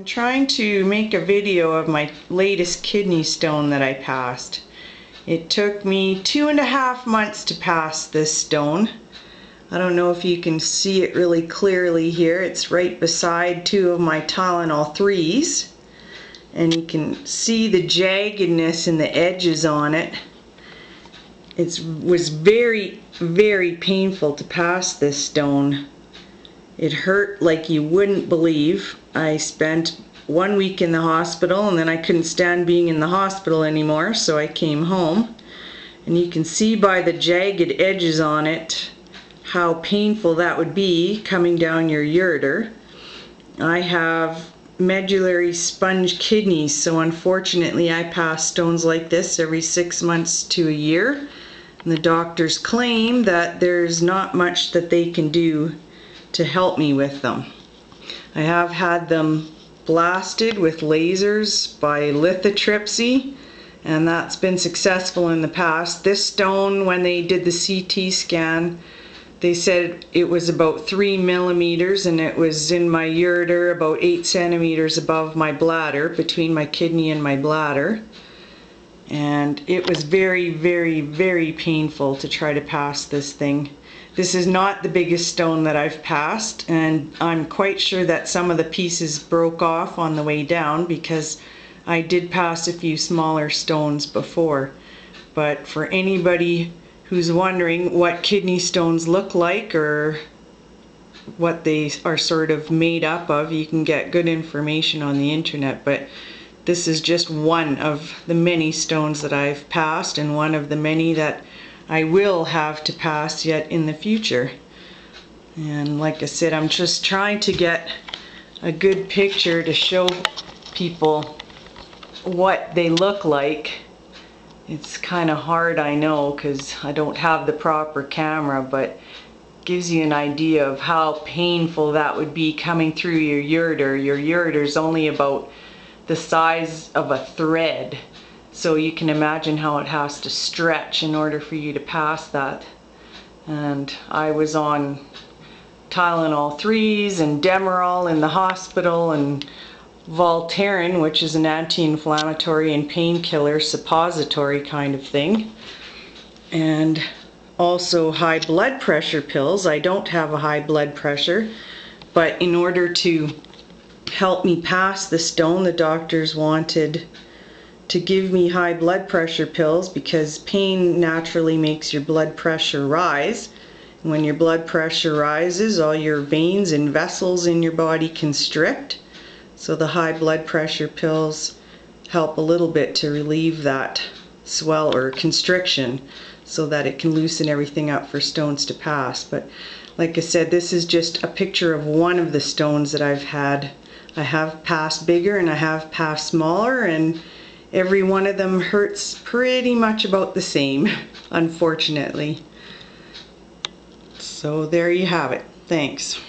I'm trying to make a video of my latest kidney stone that I passed. It took me 2.5 months to pass this stone. I don't know if you can see it really clearly here. It's right beside 2 of my Tylenol 3s. And you can see the jaggedness in the edges on it. It was very, very painful to pass this stone. It hurt like you wouldn't believe. I spent 1 week in the hospital and then I couldn't stand being in the hospital anymore, so I came home. And you can see by the jagged edges on it how painful that would be coming down your ureter. I have medullary sponge kidneys, so unfortunately I pass stones like this every 6 months to a year. And the doctors claim that there's not much that they can do to help me with them. I have had them blasted with lasers by lithotripsy, and that's been successful in the past. This stone, when they did the CT scan, they said it was about 3 millimeters and it was in my ureter about 8 centimeters above my bladder, between my kidney and my bladder. And it was very, very, very painful to try to pass this thing. This is not the biggest stone that I've passed, and I'm quite sure that some of the pieces broke off on the way down because I did pass a few smaller stones before. But for anybody who's wondering what kidney stones look like or what they are sort of made up of, you can get good information on the internet. But this is just one of the many stones that I've passed, and one of the many that I will have to pass yet in the future. And like I said, I'm just trying to get a good picture to show people what they look like. It's kind of hard, I know, because I don't have the proper camera, but it gives you an idea of how painful that would be coming through your ureter. Your ureter is only about the size of a thread. So you can imagine how it has to stretch in order for you to pass that. And I was on Tylenol 3s and Demerol in the hospital, and Voltaren, which is an anti-inflammatory and painkiller suppository kind of thing. And also high blood pressure pills. I don't have a high blood pressure, but in order to help me pass the stone, the doctors wanted to give me high blood pressure pills because pain naturally makes your blood pressure rise. And when your blood pressure rises, all your veins and vessels in your body constrict. So the high blood pressure pills help a little bit to relieve that swell or constriction so that it can loosen everything up for stones to pass. But like I said, this is just a picture of one of the stones that I've had. I have passed bigger and I have passed smaller, and every one of them hurts pretty much about the same, unfortunately. So there you have it. Thanks.